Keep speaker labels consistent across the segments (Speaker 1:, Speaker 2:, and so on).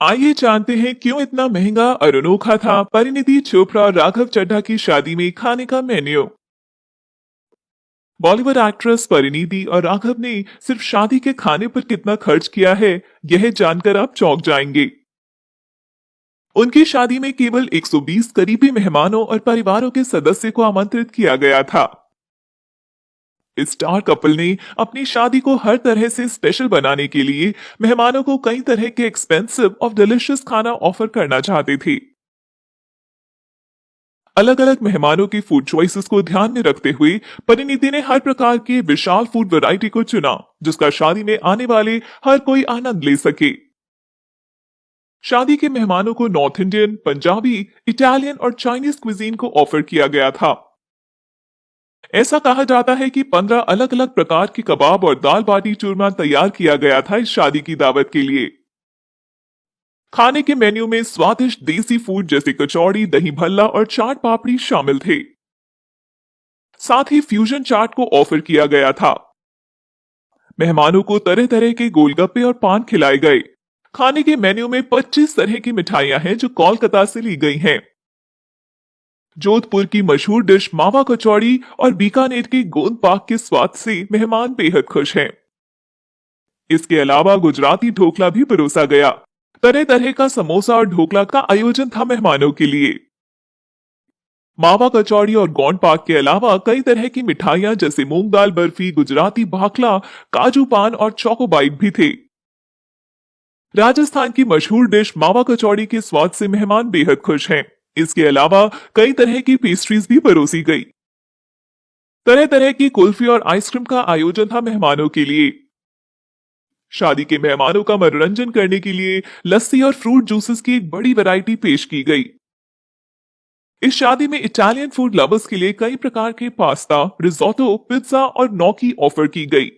Speaker 1: आइए जानते हैं क्यों इतना महंगा और अनोखा था परिणीति चोपड़ा और राघव चड्ढा की शादी में खाने का मेन्यू। बॉलीवुड एक्ट्रेस परिणीति और राघव ने सिर्फ शादी के खाने पर कितना खर्च किया है, यह जानकर आप चौंक जाएंगे। उनकी शादी में केवल 120 करीबी मेहमानों और परिवारों के सदस्य को आमंत्रित किया गया था। इस स्टार कपल ने अपनी शादी को हर तरह से स्पेशल बनाने के लिए मेहमानों को कई तरह के एक्सपेंसिव और डिलिशियस खाना ऑफर करना चाहते थे। अलग अलग मेहमानों की फूड चॉइसेस को ध्यान में रखते हुए परिणीति ने हर प्रकार के विशाल फूड वैरायटी को चुना, जिसका शादी में आने वाले हर कोई आनंद ले सके। शादी के मेहमानों को नॉर्थ इंडियन, पंजाबी, इटालियन और चाइनीज क्विजीन को ऑफर किया गया था। ऐसा कहा जाता है कि 15 अलग अलग प्रकार के कबाब और दाल बाटी चूरमा तैयार किया गया था इस शादी की दावत के लिए। खाने के मेन्यू में स्वादिष्ट देसी फूड जैसे कचौड़ी, दही भल्ला और चाट पापड़ी शामिल थे। साथ ही फ्यूजन चाट को ऑफर किया गया था। मेहमानों को तरह तरह के गोलगप्पे और पान खिलाए गए। खाने के मेन्यू में 25 तरह की मिठाइयां हैं जो कोलकाता से ली गई हैं। जोधपुर की मशहूर डिश मावा कचौड़ी और बीकानेर के गोंद पाक के स्वाद से मेहमान बेहद खुश हैं। इसके अलावा गुजराती ढोकला भी परोसा गया। तरह तरह का समोसा और ढोकला का आयोजन था मेहमानों के लिए। मावा कचौड़ी और गोंड पाक के अलावा कई तरह की मिठाइयां जैसे मूंग दाल बर्फी, गुजराती भाखला, काजू पान और चोकोबाइट भी थे। राजस्थान की मशहूर डिश मावा कचौड़ी के स्वाद से मेहमान बेहद खुश हैं। इसके अलावा कई तरह की पेस्ट्रीज भी परोसी गई। तरह तरह की कुल्फी और आइसक्रीम का आयोजन था मेहमानों के लिए। शादी के मेहमानों का मनोरंजन करने के लिए लस्सी और फ्रूट जूसेस की एक बड़ी वैरायटी पेश की गई। इस शादी में इटालियन फूड लवर्स के लिए कई प्रकार के पास्ता, रिजोटो, पिज्जा और नौकी ऑफर की गई।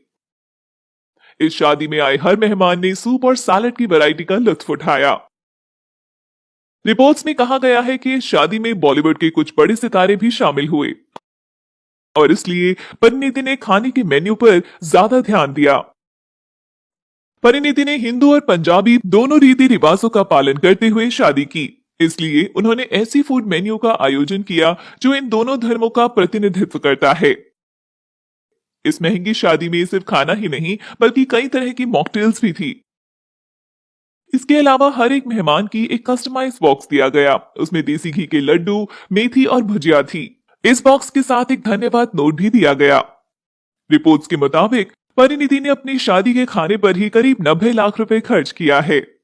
Speaker 1: इस शादी में आए हर मेहमान ने सूप और सैलेड की वैरायटी का लुत्फ उठाया। रिपोर्ट्स में कहा गया है कि इस शादी में बॉलीवुड के कुछ बड़े सितारे भी शामिल हुए और इसलिए परिणीति ने खाने के मेन्यू पर ज्यादा ध्यान दिया। परिणीति ने हिंदू और पंजाबी दोनों रीति रिवाजों का पालन करते हुए शादी की, इसलिए उन्होंने ऐसी फूड मेन्यू का आयोजन किया जो इन दोनों धर्मों का प्रतिनिधित्व करता है। इस महंगी शादी में सिर्फ खाना ही नहीं बल्कि कई तरह की मॉकटेल्स भी थी। इसके अलावा हर एक मेहमान की एक कस्टमाइज बॉक्स दिया गया। उसमें देसी घी के लड्डू, मेथी और भुजिया थी। इस बॉक्स के साथ एक धन्यवाद नोट भी दिया गया। रिपोर्ट्स के मुताबिक परिणीति ने अपनी शादी के खाने पर ही करीब 90 लाख रुपए खर्च किया है।